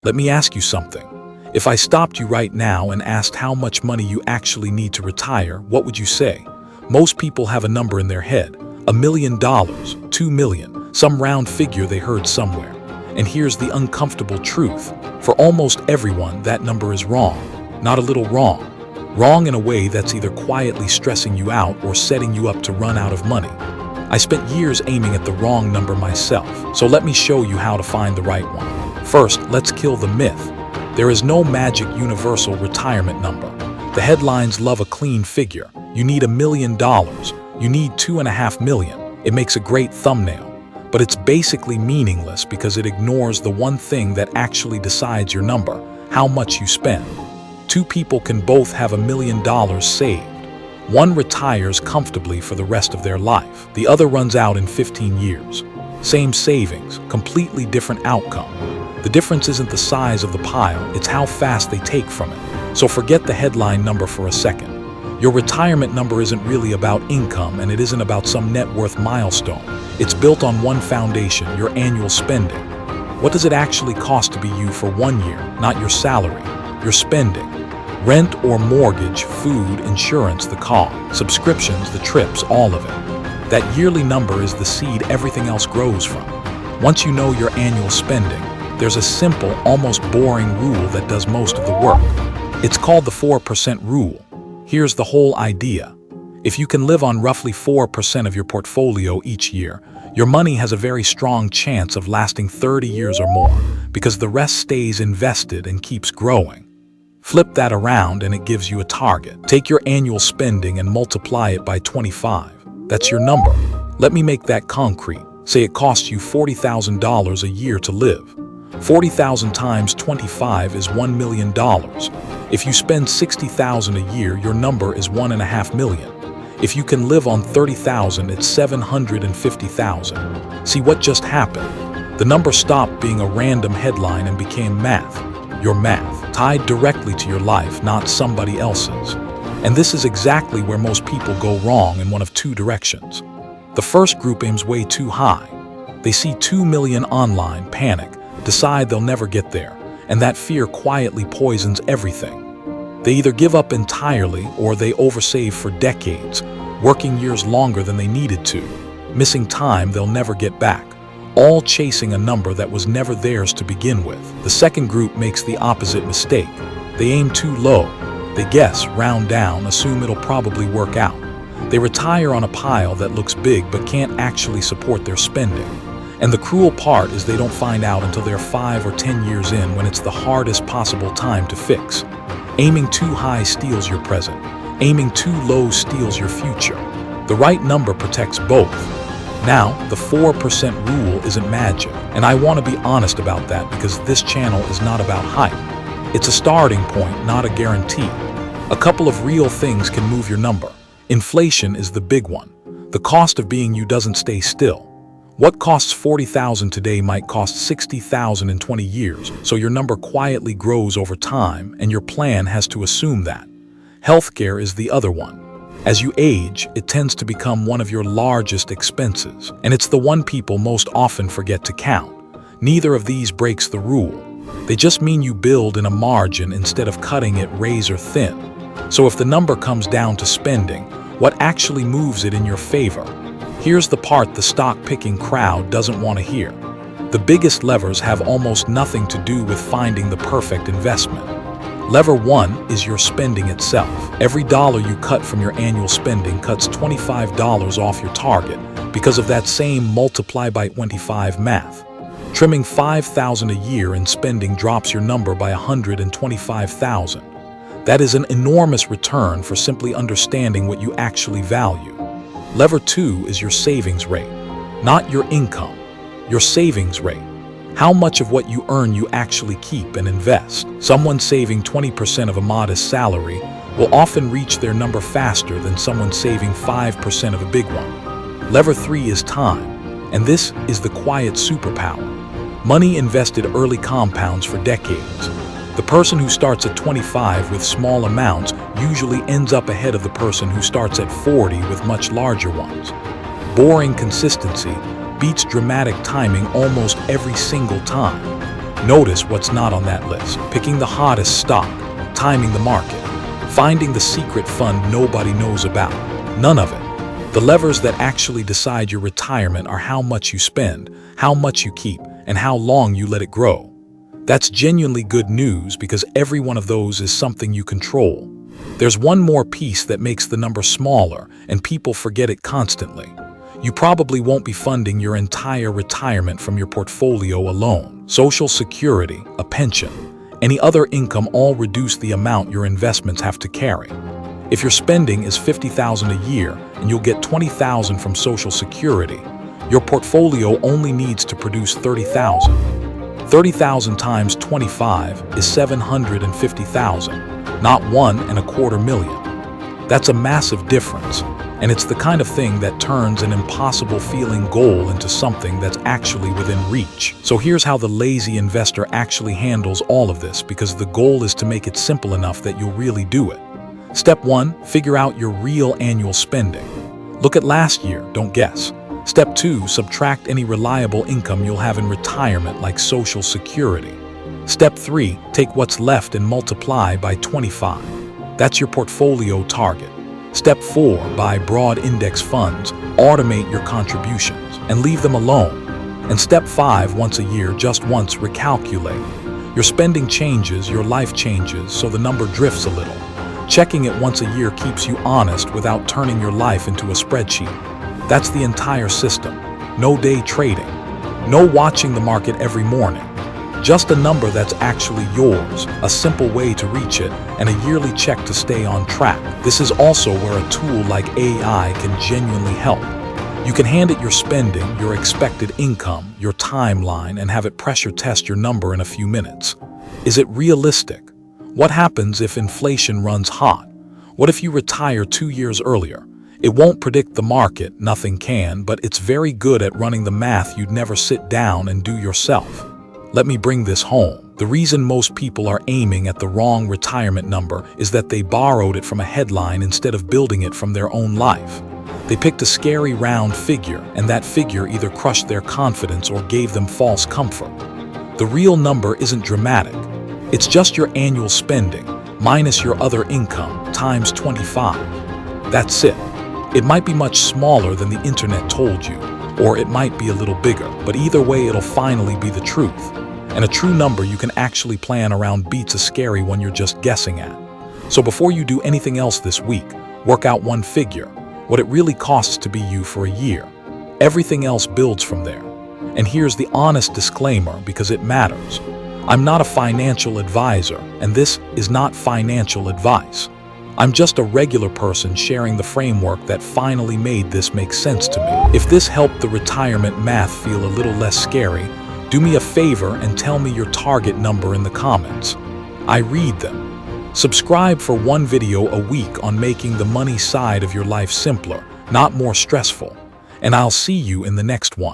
Let me ask you something. If I stopped you right now and asked how much money you actually need to retire, what would you say? Most people have a number in their head. $1 million, 2 million, some round figure they heard somewhere. And here's the uncomfortable truth. For almost everyone, that number is wrong. Not a little wrong. Wrong in a way that's either quietly stressing you out or setting you up to run out of money. I spent years aiming at the wrong number myself, so let me show you how to find the right one. First, let's kill the myth. There is no magic universal retirement number. The headlines love a clean figure. You need $1 million. You need $2.5 million. It makes a great thumbnail. But it's basically meaningless because it ignores the one thing that actually decides your number: how much you spend. Two people can both have $1 million saved. One retires comfortably for the rest of their life. The other runs out in 15 years. Same savings, completely different outcome. The difference isn't the size of the pile, it's how fast they take from it. So forget the headline number for a second. Your retirement number isn't really about income, and it isn't about some net worth milestone. It's built on one foundation: your annual spending. What does it actually cost to be you for 1 year? Not your salary, your spending. Rent or mortgage, food, insurance, the car, subscriptions, the trips, all of it. That yearly number is the seed everything else grows from. Once you know your annual spending, there's a simple, almost boring rule that does most of the work. It's called the 4% rule. Here's the whole idea. If you can live on roughly 4% of your portfolio each year, your money has a very strong chance of lasting 30 years or more, because the rest stays invested and keeps growing. Flip that around and it gives you a target. Take your annual spending and multiply it by 25. That's your number. Let me make that concrete. Say it costs you $40,000 a year to live. 40,000 times 25 is $1 million. If you spend $60,000 a year, your number is $1.5 million. If you can live on $30,000, it's $750,000. See what just happened? The number stopped being a random headline and became math. Your math, tied directly to your life, not somebody else's. And this is exactly where most people go wrong in one of two directions. The first group aims way too high. They see 2 million online, panic, decide they'll never get there, and that fear quietly poisons everything. They either give up entirely or they oversave for decades, working years longer than they needed to, missing time they'll never get back, all chasing a number that was never theirs to begin with. The second group makes the opposite mistake. They aim too low. They guess, round down, assume it'll probably work out. They retire on a pile that looks big but can't actually support their spending. And the cruel part is they don't find out until they're 5 or 10 years in, when it's the hardest possible time to fix. Aiming too high steals your present. Aiming too low steals your future. The right number protects both. Now, the 4% rule isn't magic, and I want to be honest about that because this channel is not about hype. It's a starting point, not a guarantee. A couple of real things can move your number. Inflation is the big one. The cost of being you doesn't stay still. What costs $40,000 today might cost $60,000 in 20 years, so your number quietly grows over time, and your plan has to assume that. Healthcare is the other one. As you age, it tends to become one of your largest expenses, and it's the one people most often forget to count. Neither of these breaks the rule. They just mean you build in a margin instead of cutting it razor thin. So if the number comes down to spending, what actually moves it in your favor? Here's the part the stock-picking crowd doesn't want to hear. The biggest levers have almost nothing to do with finding the perfect investment. Lever 1 is your spending itself. Every dollar you cut from your annual spending cuts $25 off your target because of that same multiply by 25 math. Trimming $5,000 a year in spending drops your number by $125,000. That is an enormous return for simply understanding what you actually value. Lever 2 is your savings rate, not your income, your savings rate. How much of what you earn you actually keep and invest. Someone saving 20% of a modest salary will often reach their number faster than someone saving 5% of a big one. Lever 3 is time, and this is the quiet superpower. Money invested early compounds for decades. The person who starts at 25 with small amounts usually ends up ahead of the person who starts at 40 with much larger ones. Boring consistency beats dramatic timing almost every single time. Notice what's not on that list. Picking the hottest stock, timing the market, finding the secret fund nobody knows about. None of it. The levers that actually decide your retirement are how much you spend, how much you keep, and how long you let it grow. That's genuinely good news because every one of those is something you control. There's one more piece that makes the number smaller, and people forget it constantly. You probably won't be funding your entire retirement from your portfolio alone. Social Security, a pension, any other income all reduce the amount your investments have to carry. If your spending is $50,000 a year and you'll get $20,000 from Social Security, your portfolio only needs to produce $30,000. 30,000 times 25 is $750,000. Not $1.25 million. That's a massive difference, and it's the kind of thing that turns an impossible feeling goal into something that's actually within reach. So here's how the lazy investor actually handles all of this, because the goal is to make it simple enough that you'll really do it. Step 1, figure out your real annual spending. Look at last year, don't guess. Step 2, subtract any reliable income you'll have in retirement like Social Security. Step 3, take what's left and multiply by 25. That's your portfolio target. Step 4, buy broad index funds, automate your contributions, and leave them alone. And Step 5, once a year, just once, recalculate. Your spending changes, your life changes, so the number drifts a little. Checking it once a year keeps you honest without turning your life into a spreadsheet. That's the entire system. No day trading. No watching the market every morning. Just a number that's actually yours, a simple way to reach it, and a yearly check to stay on track. This is also where a tool like AI can genuinely help. You can hand it your spending, your expected income, your timeline, and have it pressure test your number in a few minutes. Is it realistic? What happens if inflation runs hot? What if you retire 2 years earlier? It won't predict the market, nothing can, but it's very good at running the math you'd never sit down and do yourself. Let me bring this home. The reason most people are aiming at the wrong retirement number is that they borrowed it from a headline instead of building it from their own life. They picked a scary round figure, and that figure either crushed their confidence or gave them false comfort. The real number isn't dramatic. It's just your annual spending, minus your other income, times 25. That's it. It might be much smaller than the internet told you, or it might be a little bigger, but either way it'll finally be the truth. And a true number you can actually plan around beats a scary one you're just guessing at. So before you do anything else this week, work out one figure, what it really costs to be you for a year. Everything else builds from there. And here's the honest disclaimer, because it matters. I'm not a financial advisor, and this is not financial advice. I'm just a regular person sharing the framework that finally made this make sense to me. If this helped the retirement math feel a little less scary, do me a favor and tell me your target number in the comments. I read them. Subscribe for one video a week on making the money side of your life simpler, not more stressful. And I'll see you in the next one.